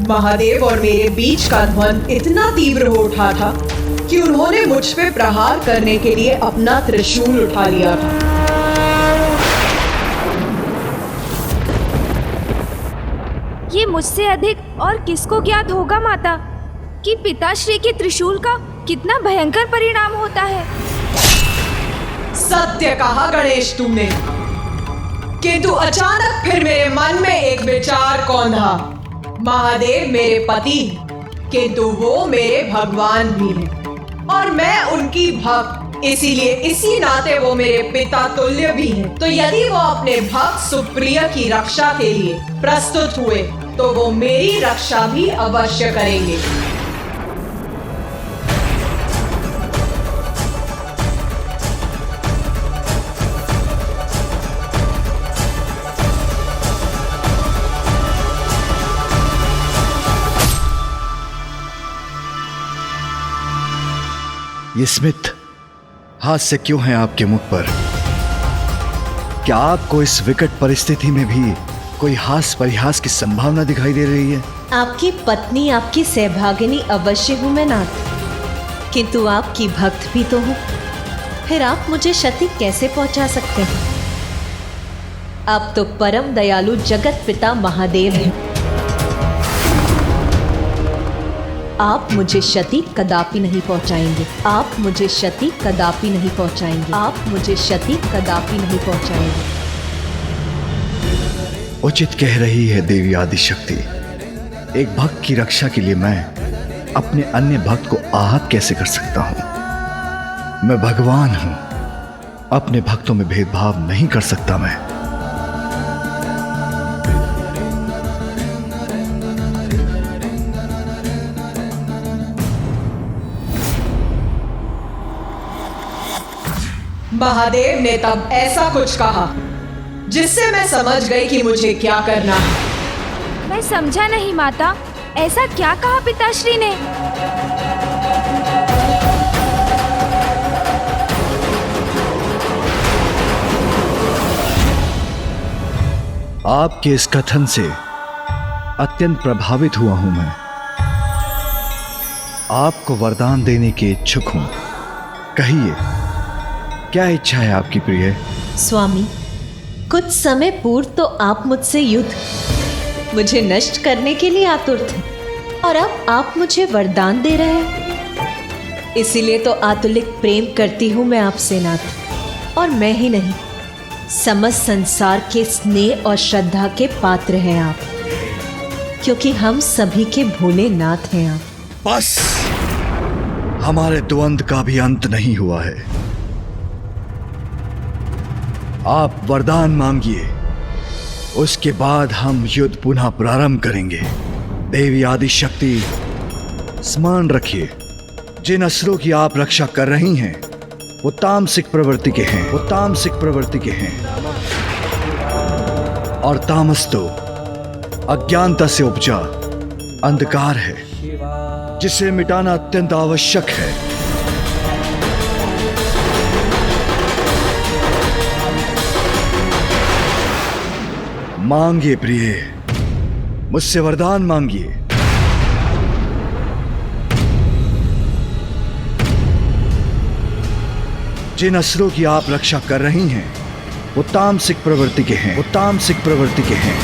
महादेव और मेरे बीच का द्वंद्व इतना तीव्र हो उठा था कि उन्होंने मुझ पे प्रहार करने के लिए अपना त्रिशूल उठा लिया था। ये मुझसे अधिक और किसको ज्ञात होगा माता कि पिताश्री के त्रिशूल का कितना भयंकर परिणाम होता है। सत्य कहा गणेश तुमने, किंतु अचानक फिर मेरे मन में एक विचार कौंधा। महादेव मेरे पति, किंतु वो मेरे भगवान भी हैं और मैं उनकी भक्त, इसीलिए इसी नाते वो मेरे पिता तुल्य भी हैं। तो यदि वो अपने भक्त सुप्रिय की रक्षा के लिए प्रस्तुत हुए तो वो मेरी रक्षा भी अवश्य करेंगे। ये स्मित, हास्य क्यों है आपके मुख पर? क्या आपको इस विकट परिस्थिति में भी कोई हास परिहास की संभावना दिखाई दे रही है? आपकी पत्नी, आपकी सहभागिनी अवश्य हूं मैं नाथ, किंतु आपकी भक्त भी तो हूं। फिर आप मुझे क्षति कैसे पहुंचा सकते हैं? आप तो परम दयालु जगत पिता महादेव हैं। आप मुझे क्षति कदापि नहीं पहुंचाएंगे। आप मुझे क्षति कदापि नहीं पहुंचाएंगे। आप मुझे क्षति कदापि नहीं पहुंचाएंगे। उचित कह रही है देवी आदिशक्ति। एक भक्त की रक्षा के लिए मैं अपने अन्य भक्त को आहत कैसे कर सकता हूं? मैं भगवान हूं, अपने भक्तों में भेदभाव नहीं कर सकता मैं। महादेव ने तब ऐसा कुछ कहा जिससे मैं समझ गई कि मुझे क्या करना है। मैं समझा नहीं माता, ऐसा क्या कहा पिताश्री ने? आपके इस कथन से अत्यंत प्रभावित हुआ हूं मैं। आपको वरदान देने के इच्छुक हूं। कहिए, क्या इच्छा है आपकी प्रिय? स्वामी, कुछ समय पूर्व तो आप मुझसे युद्ध, मुझे नष्ट करने के लिए आतुर थे, और अब आप मुझे वरदान दे रहे हैं। इसीलिए तो आतुलिक प्रेम करती हूं मैं आपसे नाथ। और मैं ही नहीं, समस्त संसार के स्नेह और श्रद्धा के पात्र हैं आप, क्योंकि हम सभी के भोले नाथ हैं आप। बस, हमारे द्वंद्व का भी अंत नहीं हुआ है। आप वरदान मांगिए, उसके बाद हम युद्ध पुनः प्रारंभ करेंगे। देवी आदिशक्ति, स्मरण रखिए, जिन असुरों की आप रक्षा कर रही हैं वो तामसिक प्रवृत्ति के हैं। वो तामसिक प्रवृत्ति के हैं, और तामस तो अज्ञानता से उपजा अंधकार है, जिसे मिटाना अत्यंत आवश्यक है। मांगिए प्रिय, मुझसे वरदान मांगिए। जिन असुरों की आप रक्षा कर रही हैं वो तामसिक प्रवृत्ति के हैं। वो तामसिक प्रवृत्ति के हैं।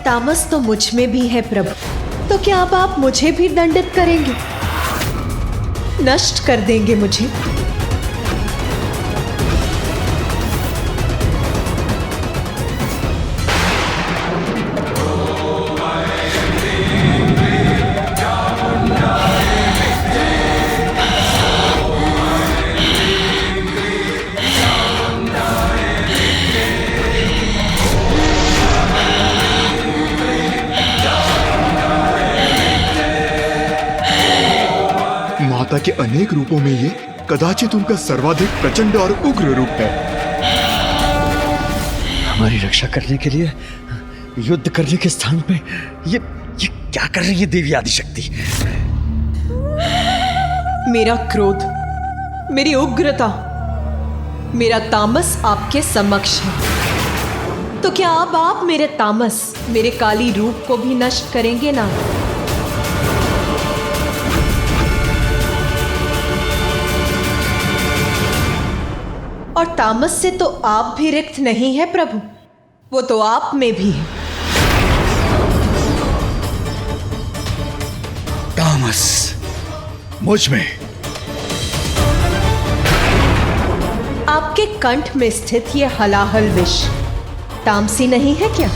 तामस तो मुझ में भी है प्रभु, तो क्या अब आप मुझे भी दंडित करेंगे, नष्ट कर देंगे मुझे? माता के अनेक रूपों में ये कदाचित उनका सर्वाधिक प्रचंड और उग्र रूप है। हमारी रक्षा करने के लिए युद्ध करने के स्थान पे ये क्या कर रही है देवी आदिशक्ति? मेरा क्रोध, मेरी उग्रता, मेरा तामस आपके समक्ष है। तो क्या अब आप मेरे तामस, मेरे काली रूप को भी नष्ट करेंगे ना? और तामस से तो आप भी रिक्त नहीं है प्रभु, वो तो आप में भी है। तामस मुझ में? आपके कंठ में स्थित ये हलाहल विष तामसी नहीं है क्या?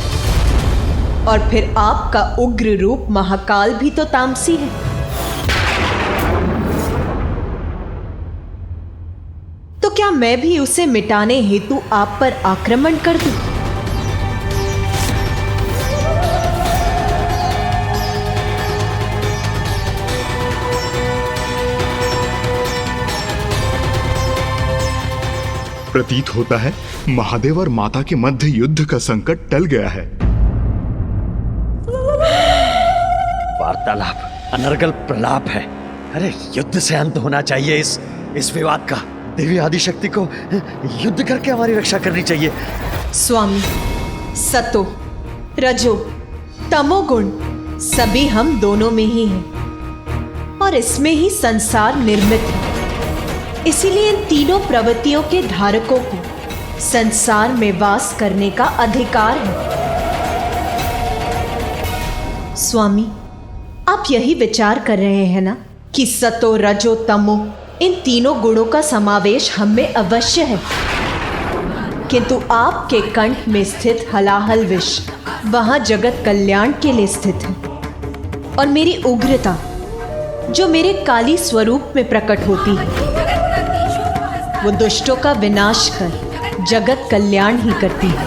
और फिर आपका उग्र रूप महाकाल भी तो तामसी है। तो क्या मैं भी उसे मिटाने हेतु आप पर आक्रमण कर दूं? प्रतीत होता है महादेव और माता के मध्य युद्ध का संकट टल गया है। वार्तालाप अनर्गल प्रलाप है। अरे युद्ध से अंत होना चाहिए इस विवाद का। देवी आदिशक्ति को युद्ध करके हमारी रक्षा करनी चाहिए। स्वामी, सतो, रजो, तमोगुण सभी हम दोनों में ही हैं और इसमें ही संसार निर्मित है। इसीलिए इन तीनों प्रवृत्तियों के धारकों को संसार में वास करने का अधिकार है। स्वामी, आप यही विचार कर रहे हैं ना कि सतो, रजो, तमो इन तीनों गुणों का समावेश हम में अवश्य है, किंतु आपके कंठ में स्थित हलाहल विष वहां जगत कल्याण के लिए स्थित है। और मेरी उग्रता जो मेरे काली स्वरूप में प्रकट होती है, वो दुष्टों का विनाश कर जगत कल्याण ही करती है।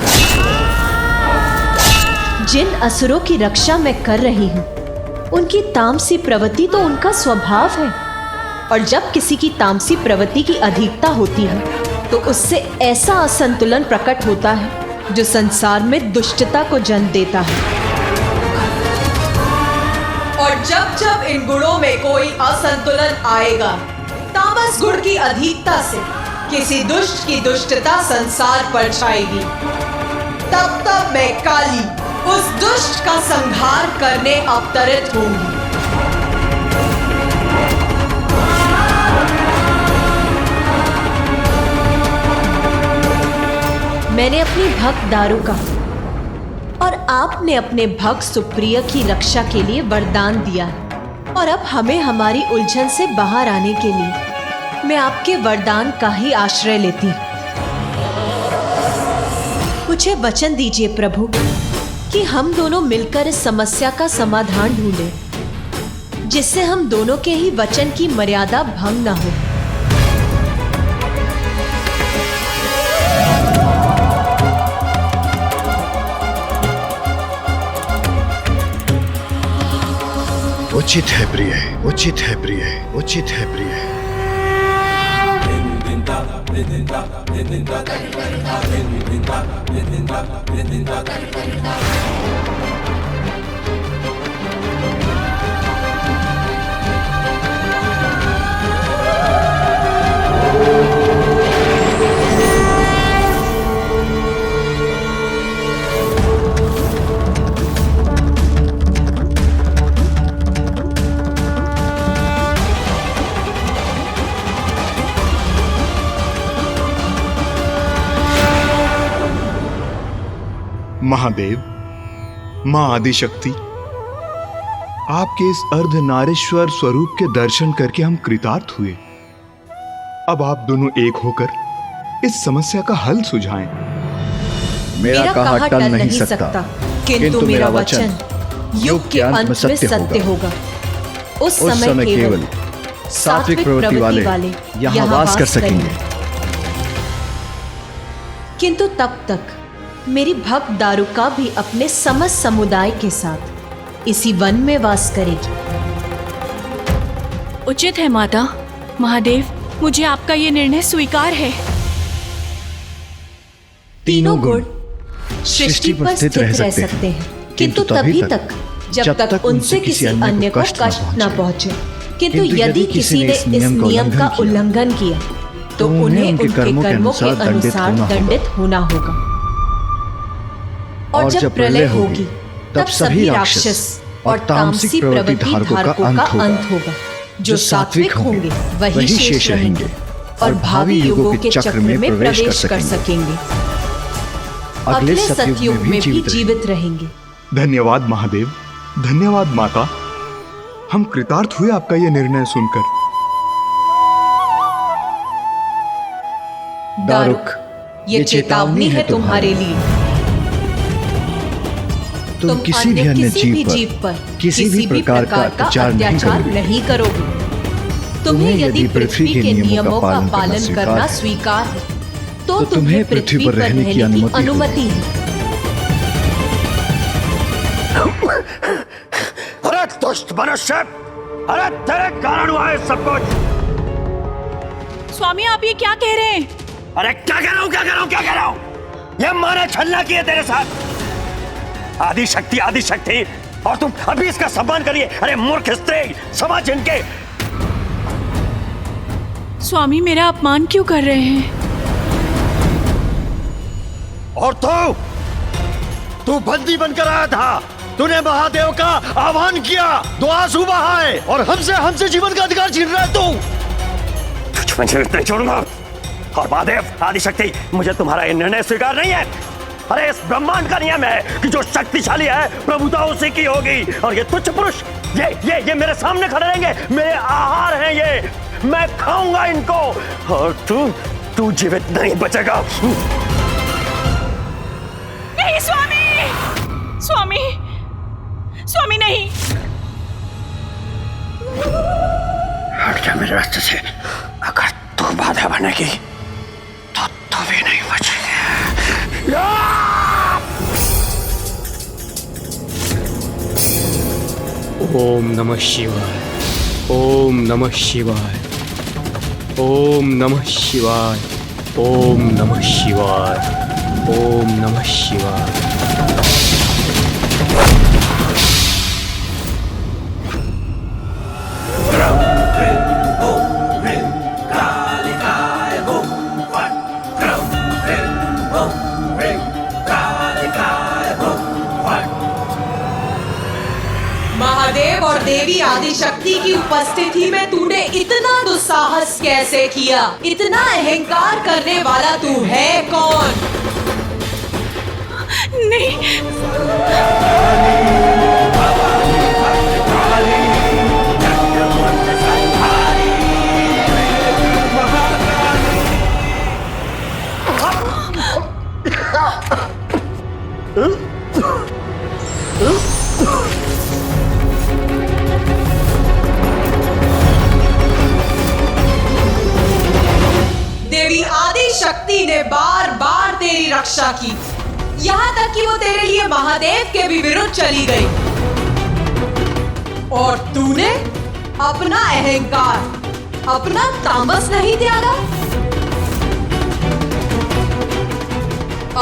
जिन असुरों की रक्षा मैं कर रही हूं, उनकी तामसी प्रवृत्ति तो उनका स्वभाव है, और जब किसी की तामसी प्रवृत्ति की अधिकता होती है तो उससे ऐसा असंतुलन प्रकट होता है जो संसार में दुष्टता को जन्म देता है। और जब जब इन गुणों में कोई असंतुलन आएगा, तामस गुण की अधिकता से किसी दुष्ट की दुष्टता संसार पर छाएगी, तब तब मैं काली उस दुष्ट का संहार करने अवतरित होंगी। मैंने अपनी भक्त दारुका और आपने अपने भक्त सुप्रिय की रक्षा के लिए वरदान दिया है, और अब हमें हमारी उलझन से बाहर आने के लिए मैं आपके वरदान का ही आश्रय लेती। मुझे वचन दीजिए प्रभु कि हम दोनों मिलकर इस समस्या का समाधान ढूंढें, जिससे हम दोनों के ही वचन की मर्यादा भंग न हो। उचित है प्रिय, उचित है प्रिय, उचित है प्रिय। महादेव, मां आदिशक्ति, आपके इस अर्धनारीश्वर स्वरूप के दर्शन करके हम कृतार्थ हुए। अब आप दोनों एक होकर इस समस्या का हल सुझाएं। मेरा कहा टल नहीं सकता, किंतु मेरा वचन युग के अंत में सत्य होगा। उस समय केवल सात्विक प्रवृत्ति वाले यहाँ वास कर सकेंगे। किंतु तब तक मेरी भक्त दारुका भी अपने समस्त समुदाय के साथ इसी वन में वास करेगी। उचित है माता। महादेव, मुझे आपका ये निर्णय स्वीकार है। तीनों गुण सृष्टि पर स्थित रह सकते हैं, किंतु तभी तक जब तक उनसे किसी अन्य को कष्ट न पहुंचे। किंतु यदि किसी ने इस नियम का उल्लंघन किया तो उन्हें उनके कर्मों के अनुसार दंडित होना होगा। और जब प्रलय होगी तब सभी राक्षस और तामसी प्रवृत्ति धारकों का अंत होगा। जो सात्विक होंगे वही शेष रहेंगे और भावी युगों के चक्र में प्रवेश कर सकेंगे, अगले सतयुग में भी जीवित रहेंगे। धन्यवाद महादेव, धन्यवाद माता। हम कृतार्थ हुए आपका यह निर्णय सुनकर। दारुक, ये चेतावनी है तुम्हारे लिए। तुम किसी भी अन्य जीव पर किसी भी प्रकार का अत्याचार नहीं करोगे। तुम्हें यदि पृथ्वी के नियमों का पालन करना स्वीकार है तो तुम्हें पृथ्वी पर रहने की अनुमति है। अरे दुष्ट मनुष्य, अरे तेरे कारण हुआ है सब कुछ। स्वामी, आप ये क्या कह रहे हैं? अरे क्या कह रहा हूँ? ये माँ ने छलना किया तेरे साथ। आदि शक्ति, और तुम अभी इसका सम्मान करिए। अरे मूर्ख स्त्री, समझ इनके। स्वामी, मेरा अपमान क्यों कर रहे हैं? और तू बंदी बनकर आया था। तूने महादेव का आह्वान किया, दो आंसू बहाए और हमसे जीवन का अधिकार छीन रहा है तू। मुझे नहीं छोड़ूंगा। और महादेव, आदिशक्ति, मुझे तुम्हारा ये निर्णय स्वीकार नहीं है। अरे इस ब्रह्मांड का नियम है कि जो शक्तिशाली है प्रभुता उसी की होगी। और ये तुच्छ पुरुष ये मेरे सामने खड़े रहेंगे, मेरे आहार हैं ये, मैं खाऊंगा इनको। और तू जीवित नहीं बचेगा। नहीं स्वामी, नहीं। हट जा मेरे रास्ते से। अगर तू बाधा बनेगी तो तू भी नहीं बचेगी। ओम नमः शिवाय, ओम नमः शिवाय, ओम नमः शिवाय, ओम नमः शिवाय, ओम नमः शिवाय। महादेव और देवी आदिशक्ति की उपस्थिति में तूने इतना दुस्साहस कैसे किया? इतना अहंकार करने वाला तू है कौन? नहीं। देवी आदिशक्ति ने बार बार तेरी रक्षा की, यहाँ तक कि वो तेरे लिए महादेव के भी विरुद्ध चली गई। और तूने अपना अहंकार, अपना तामस नहीं त्यागा।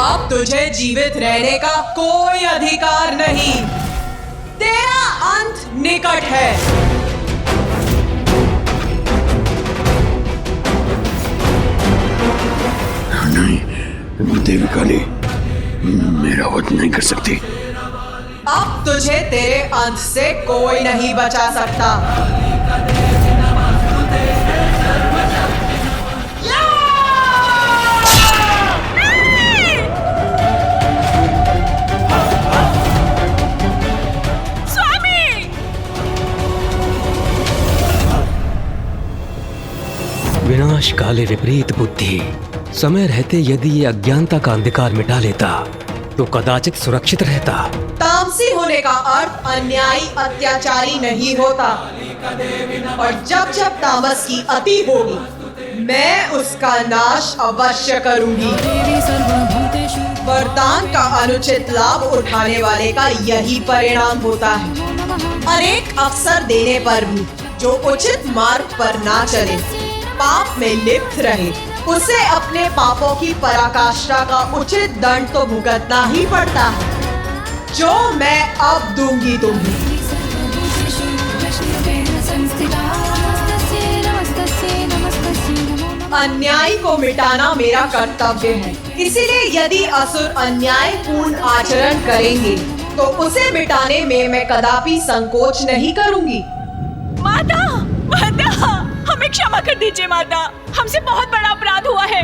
अब तुझे जीवित रहने का कोई अधिकार नहीं। तेरा अंत निकट है। नहीं, देवी काली मेरा वध नहीं कर सकती। अब तुझे तेरे अंत से कोई नहीं बचा सकता। विनाश काले विपरीत बुद्धि। समय रहते यदि ये अज्ञानता का अंधकार मिटा लेता तो कदाचित सुरक्षित रहता। तामसी होने का अर्थ अन्यायी अत्याचारी नहीं होता। और जब जब तामस की अति होगी मैं उसका नाश अवश्य करूंगी। वरदान का अनुचित लाभ उठाने वाले का यही परिणाम होता है। अनेक अवसर देने पर भी जो उचित मार्ग पर ना चले, पाप में लिप्त रहे, उसे अपने पापों की पराकाष्ठा का उचित दंड तो भुगतना ही पड़ता है, जो मैं अब दूंगी तुम्हें। अन्याय को मिटाना मेरा कर्तव्य है, इसीलिए यदि असुर अन्यायपूर्ण आचरण करेंगे तो उसे मिटाने में मैं कदापि संकोच नहीं करूंगी। माता, माता, हमें क्षमा कर दीजिए माता, हमसे बहुत बड़ा अपराध हुआ है।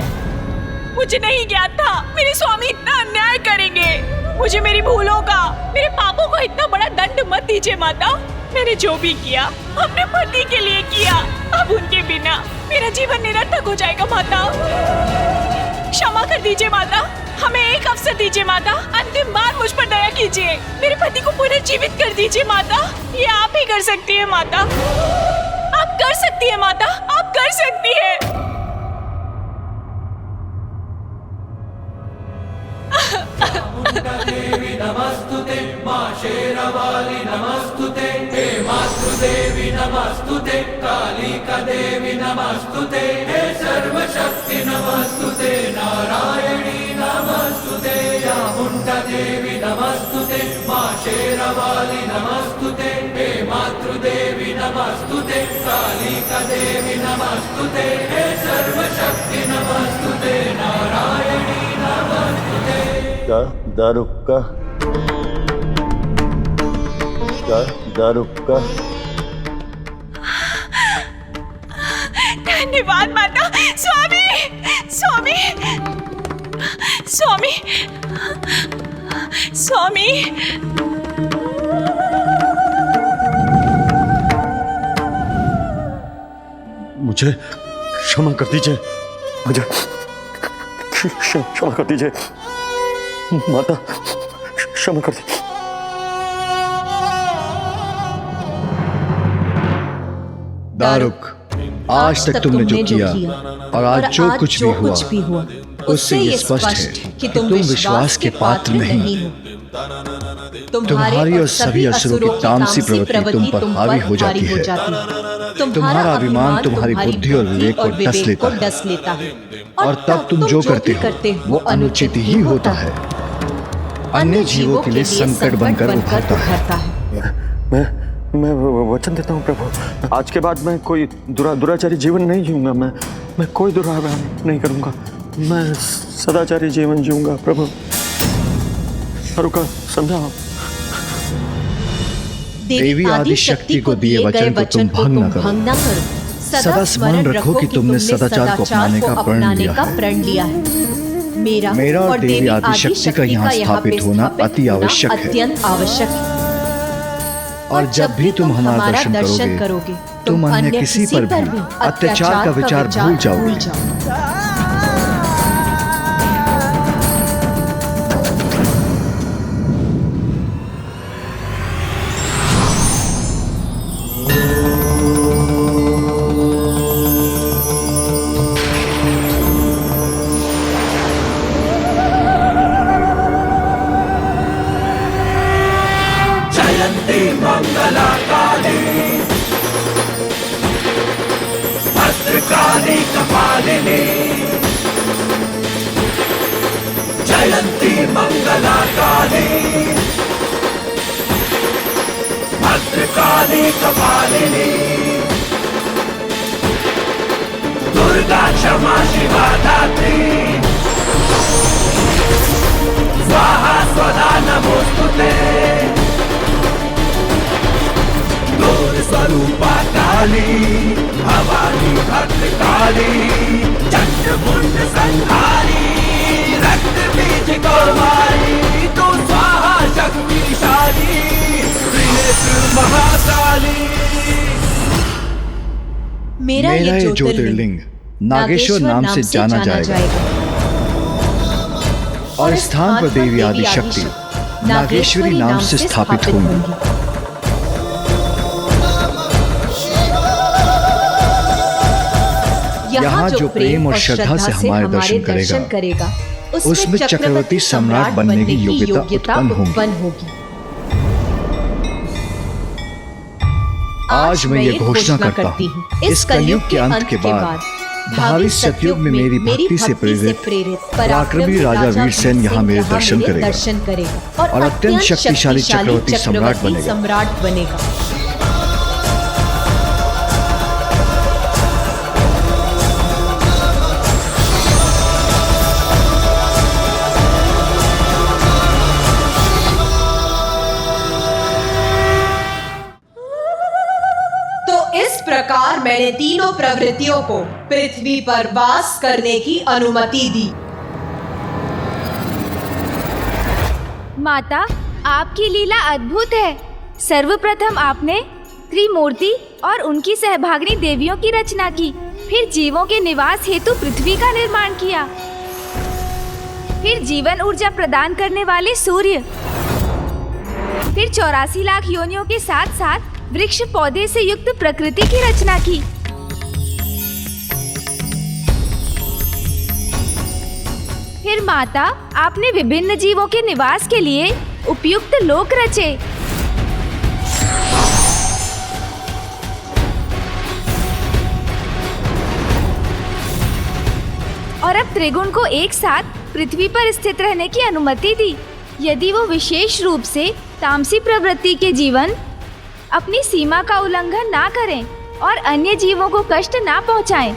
मुझे नहीं ज्ञात था मेरे स्वामी इतना अन्याय करेंगे। मुझे मेरी भूलों का, मेरे पापों का इतना बड़ा दंड मत दीजिए माता। मैंने जो भी किया अपने पति के लिए किया, अब उनके बिना मेरा जीवन निरर्थक हो जाएगा माता। क्षमा कर दीजिए माता, हमें एक अवसर दीजिए माता, अंतिम बार मुझ पर दया कीजिए, मेरे पति को पुनर्जीवित कर दीजिए माता। ये आप ही कर सकती है माता, आप कर सकती है माता, आप कर सकती है। देवी नमस्तुते, मां शेरवाली नमस्तुते, हे मातृदेवी नमस्तुते, कालिका देवी नमस्तुते, हे सर्वशक्ति नमस्तुते, नारायणी नमस्तुते, चामुंडा देवी नमस्तुते, मां शेरवाली नमस्तुते, हे मातृदेवी नमस्तुते, कालिका देवी नमस्तुते, हे सर्वशक्ति नमस्तुते, नारायणी नमस्तुते। दारू का धन्यवाद माता। स्वामी, स्वामी, स्वामी, स्वामी। मुझे क्षमा कर दीजिए, मुझे क्षमा कर दीजिए माता, क्षमा कर दीजिए। दारुक, आज तक तुमने जो किया और आज जो कुछ भी हुआ उससे ये स्पष्ट है कि तुम विश्वास के पात्र नहीं हो। तुम्हारी और सभी असुरों की तामसी प्रवृत्ति तुम पर हावी हो जाती है। तुम्हारा अभिमान तुम्हारी बुद्धि और विवेक को डस लेता है और तब तुम जो करते हो वो अनुचित ही होता है, अन्य जीवों के लिए संकट बनकर उभरता है। मैं वचन देता हूँ प्रभु, आज के बाद मैं कोई दुराचारी जीवन नहीं जीऊंगा। मैं कोई दुराचार नहीं करूंगा, मैं सदाचारी जीवन जीऊंगा प्रभु। समझाओ। देवी आदि शक्ति को दिए वचन को तुम भंग न करो। सदा स्मरण रखो कि तुमने सदाचार को अपनाने का प्रण लिया है। मेरा और देवी आदि शक्ति का यहाँ स्थापित होना अति आवश्यक है। और जब भी तुम हमारा दर्शन करोगे तुम अन्य किसी पर भी अत्याचार का विचार भूल जाओगे। भद्रकाली कपालिनी, जयंती मंगला काली, भद्रकाली कपालिनी, दुर्गा क्षमा शिवा दात्री, स्वाहा स्वधा नमोस्तुते, दूर स्वरूपा काली, भवानी भद्रकाली, चंद्रमुंड संहारी, रक्त बीज कौमारी, तू स्वाहा शक्तिशाली, त्रिनेत्र महाकाली। मेरा ये ज्योतिर्लिंग नागेश्वर नाम से जाना जाएगा और स्थान पर देवी आदि शक्ति नागेश्वरी नाम से स्थापित होंगी। यहाँ जो प्रेम और श्रद्धा से हमारे दर्शन करेगा उसमें चक्रवर्ती सम्राट बनने की योग्यता उत्पन्न होगी। आज मैं ये घोषणा करता हूँ, इस कलयुग के अंत के बाद भावी सतयुग में मेरी भक्ति से प्रेरित पराक्रमी राजा वीरसेन यहाँ मेरे दर्शन करेगा और अत्यंत शक्तिशाली चक्रवर्ती सम्राट बनेगा। इस प्रकार मैंने तीनों प्रवृत्तियों को पृथ्वी पर वास करने की अनुमति दी। माता, आपकी लीला अद्भुत है। सर्वप्रथम आपने त्रिमूर्ति और उनकी सहभागिनी देवियों की रचना की, फिर जीवों के निवास हेतु पृथ्वी का निर्माण किया, फिर जीवन ऊर्जा प्रदान करने वाले सूर्य, फिर 84 लाख योनियों के साथ साथ वृक्ष पौधे से युक्त प्रकृति की रचना की। फिर माता, आपने विभिन्न जीवों के निवास के लिए उपयुक्त लोक रचे। और अब त्रिगुण को एक साथ पृथ्वी पर स्थित रहने की अनुमति दी, यदि वो विशेष रूप से तामसी प्रवृत्ति के जीवन अपनी सीमा का उल्लंघन ना करें और अन्य जीवों को कष्ट ना पहुंचाएं।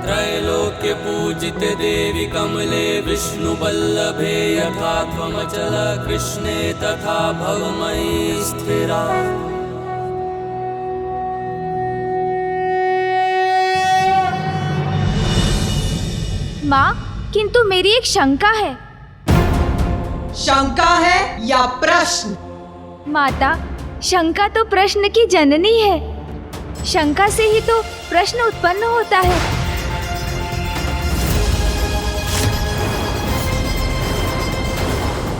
त्रैलोक्य पूजित देवी कमले विष्णु बल्लभे यथा त्वमचल कृष्णे तथा भवमयी स्थिरा। माँ, किंतु मेरी एक शंका है। शंका है या प्रश्न? माता, शंका तो प्रश्न की जननी है। शंका से ही तो प्रश्न उत्पन्न होता है।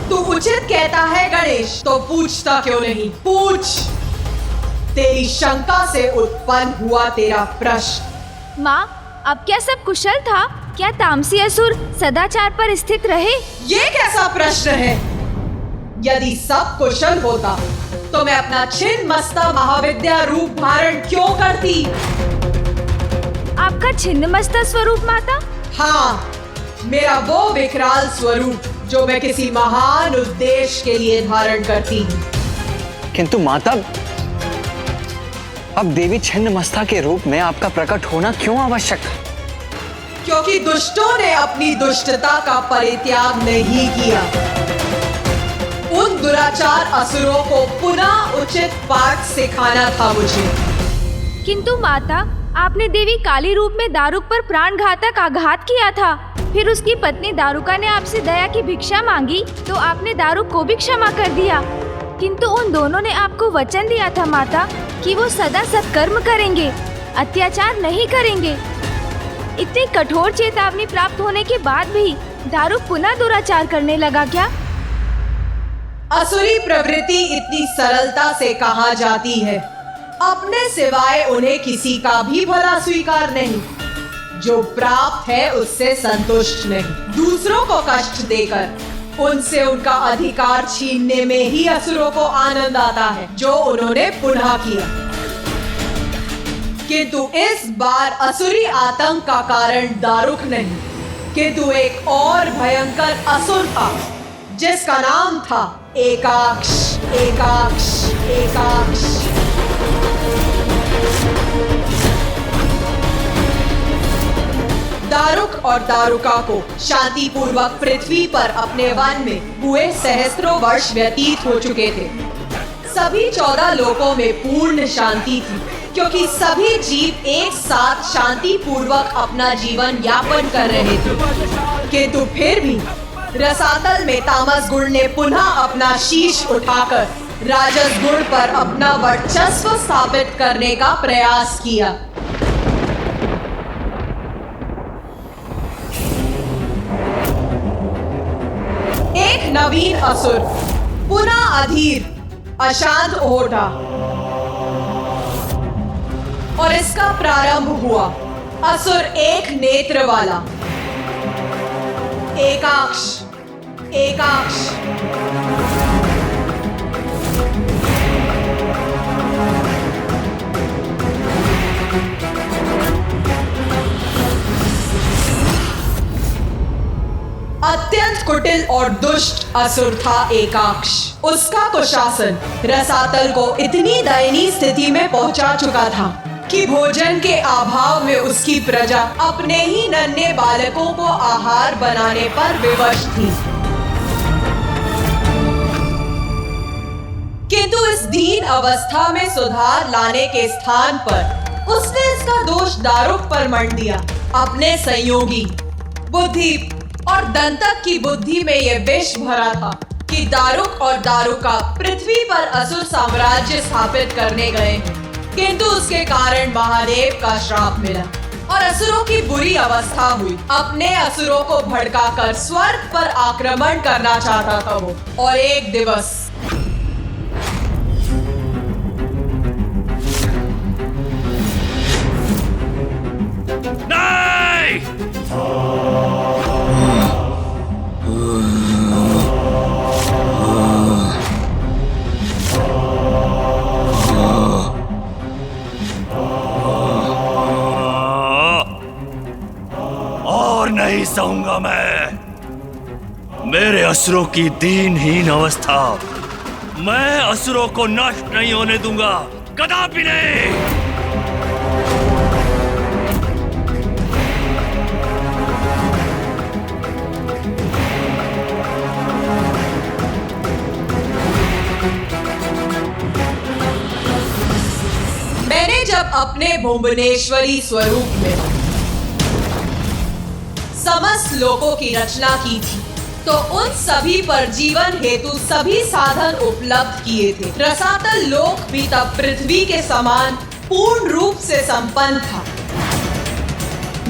तू उचित कहता है गणेश, तो पूछता क्यों नहीं? पूछ। तेरी शंका से उत्पन्न हुआ तेरा प्रश्न। माँ, अब क्या सब कुशल था? क्या तामसी असुर सदाचार पर स्थित रहे? ये कैसा प्रश्न है? यदि सब कुशल होता तो मैं अपना छिन्न मस्ता महाविद्या रूप धारण क्यों करती? आपका छिन्न मस्ता स्वरूप माता? हाँ, मेरा वो विकराल स्वरूप जो मैं किसी महान उद्देश्य के लिए धारण करती हूँ। किंतु माता, अब देवी छिन्न मस्ता के रूप में आपका प्रकट होना क्यों आवश्यक था? क्योंकि दुष्टों ने अपनी दुष्टता का परित्याग नहीं किया। उन दुराचार असुरों को पुनः उचित पाठ सिखाना था मुझे। किंतु माता, आपने देवी काली रूप में दारुक पर प्राणघातक आघात किया था। फिर उसकी पत्नी दारुका ने आपसे दया की भिक्षा मांगी तो आपने दारुक को भी क्षमा कर दिया। किंतु उन दोनों ने आपको वचन दिया था माता कि वो सदा सत्कर्म करेंगे, अत्याचार नहीं करेंगे। इतनी कठोर चेतावनी प्राप्त होने के बाद भी दारुक पुनः दुराचार करने लगा क्या? असुरी प्रवृत्ति इतनी सरलता से कहा जाती है। अपने सिवाय उन्हें किसी का भी भला स्वीकार नहीं। जो प्राप्त है उससे संतुष्ट नहीं। दूसरों को कष्ट देकर उनसे उनका अधिकार छीनने में ही असुरों को आनंद आता है, जो उन्होंने पुनः किया। किंतु इस बार असुरी आतंक का कारण दारुक नहीं, किंतु एक और भयंकर असुर था जिसका नाम था एकाक्ष। एकाक्ष, एकाक्ष। दारुक और दारुका को शांति पूर्वक पृथ्वी पर अपने वन में हुए सहस्त्रों वर्ष व्यतीत हो चुके थे। सभी 14 लोकों में पूर्ण शांति थी, क्योंकि सभी जीव एक साथ शांति पूर्वक अपना जीवन यापन कर रहे थे। किंतु फिर भी रसातल में तामस गुण ने पुनः अपना शीश उठाकर राजस गुण पर अपना वर्चस्व स्थापित करने का प्रयास किया। एक नवीन असुर पुनः अधीर अशांत हो उठा और इसका प्रारंभ हुआ। असुर एक नेत्र वाला एकाक्ष, एकाक्ष। अत्यंत कुटिल और दुष्ट असुर था एकाक्ष। उसका कुशासन रसातल को इतनी दयनीय स्थिति में पहुंचा चुका था कि भोजन के अभाव में उसकी प्रजा अपने ही नन्हे बालकों को आहार बनाने पर विवश थी। किंतु इस दीन अवस्था में सुधार लाने के स्थान पर उसने इसका दोष दारुक पर मढ़ दिया। अपने संयोगी बुद्धि और दंतक की बुद्धि में यह विष भरा था कि दारुक और दारुका पृथ्वी पर असुर साम्राज्य स्थापित करने गए, किंतु उसके कारण महादेव का श्राप मिला और असुरों की बुरी अवस्था हुई। अपने असुरों को भड़काकर स्वर्ग पर आक्रमण करना चाहता था वो। और एक दिवस नहीं सहूंगा मैं मेरे असुरों की दीनहीन अवस्था। मैं असुरों को नष्ट नहीं होने दूंगा, कदापि नहीं। मैंने जब अपने भुवनेश्वरी स्वरूप में समस्त लोकों की रचना की थी तो उन सभी पर जीवन हेतु सभी साधन उपलब्ध किए थे। रसातल लोक भी तब पृथ्वी के समान पूर्ण रूप से संपन्न था।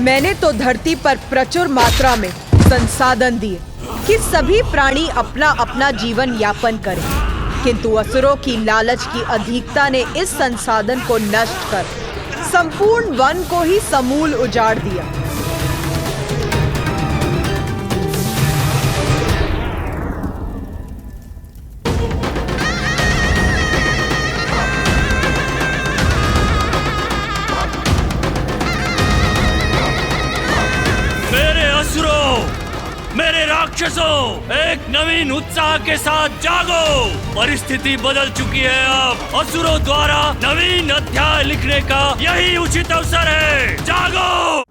मैंने तो धरती पर प्रचुर मात्रा में संसाधन दिए कि सभी प्राणी अपना अपना जीवन यापन करें, किंतु असुरों की लालच की अधिकता ने इस संसाधन को नष्ट कर संपूर्ण वन को ही समूल उजाड़ दिया। मेरे राक्षसों, एक नवीन उत्साह के साथ जागो। परिस्थिति बदल चुकी है। अब असुरों द्वारा नवीन अध्याय लिखने का यही उचित अवसर है। जागो।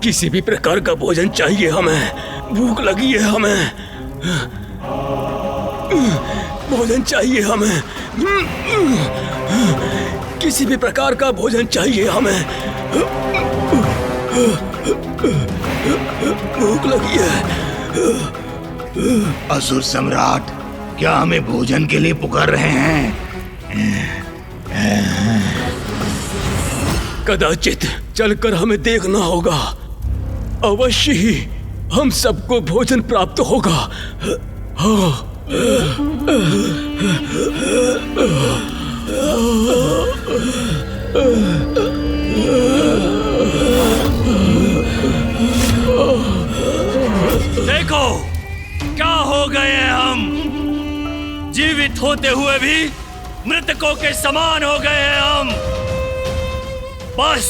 किसी भी प्रकार का भोजन चाहिए हमें, भूख लगी है हमें, भोजन चाहिए हमें, किसी भी प्रकार का भोजन चाहिए हमें, भूख लगी है। असुर सम्राट, क्या हमें भोजन के लिए पुकार रहे हैं? कदाचित चलकर हमें देखना होगा। अवश्य ही हम सबको भोजन प्राप्त होगा। देखो क्या हो गए हैं हम। जीवित होते हुए भी मृतकों के समान हो गए हैं हम। बस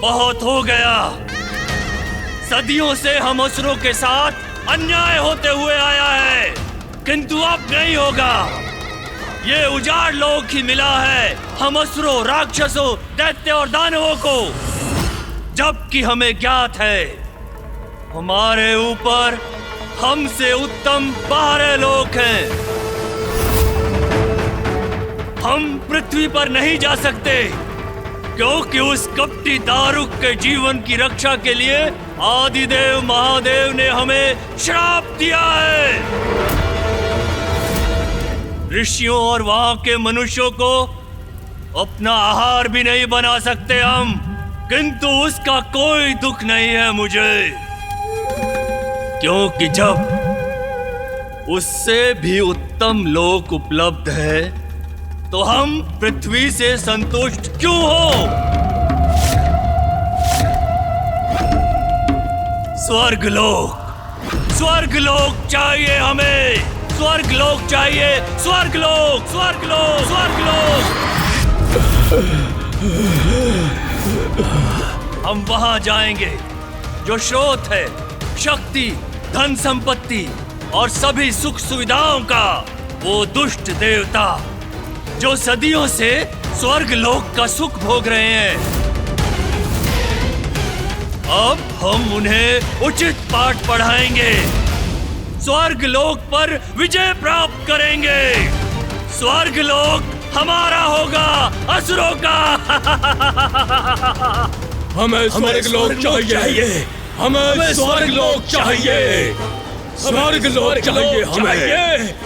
बहुत हो गया। सदियों से हम असुरों के साथ अन्याय होते हुए आया है, किंतु अब नहीं होगा। ये उजाड़ लोक ही मिला है हम असुरों, राक्षसों, दैत्य और दानवों को, जबकि हमें ज्ञात है हमारे ऊपर हमसे उत्तम बाहरे लोक हैं। हम पृथ्वी पर नहीं जा सकते क्योंकि उस कपटी दारुक के जीवन की रक्षा के लिए आदिदेव महादेव ने हमें श्राप दिया है। ऋषियों और वहां के मनुष्यों को अपना आहार भी नहीं बना सकते हम, किंतु उसका कोई दुख नहीं है मुझे, क्योंकि जब उससे भी उत्तम लोक उपलब्ध है, तो हम पृथ्वी से संतुष्ट क्यों हो? स्वर्गलोक, स्वर्गलोक चाहिए हमें, स्वर्गलोक चाहिए, स्वर्गलोक, स्वर्गलोक, स्वर्गलोक। हम वहां जाएंगे जो स्रोत है शक्ति, धन संपत्ति और सभी सुख सुविधाओं का, वो दुष्ट देवता जो सदियों से स्वर्गलोक का सुख भोग रहे हैं। अब हम उन्हें उचित पाठ पढ़ाएंगे, स्वर्गलोक पर विजय प्राप्त करेंगे। स्वर्गलोक हमारा होगा, असुरों का। हमें स्वर्गलोक चाहिए, हमें स्वर्गलोक चाहिए, स्वर्गलोक चाहिए,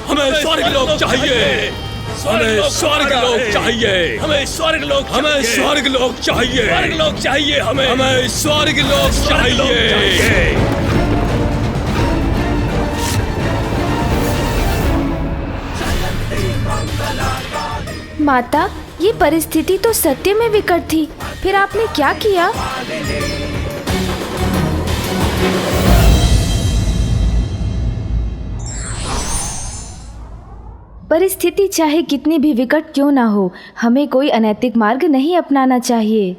हमें स्वर्गलोक चाहिए, हमें स्वर्गलोक चाहिए, हमें स्वर्गलोक, हमें स्वर्गलोक चाहिए, स्वर्गलोक चाहिए, हमें स्वर्गलोक चाहिए। माता, ये परिस्थिति तो सत्य में विकट थी, फिर आपने क्या किया? परिस्थिति चाहे कितनी भी विकट क्यों ना हो, हमें कोई अनैतिक मार्ग नहीं अपनाना चाहिए।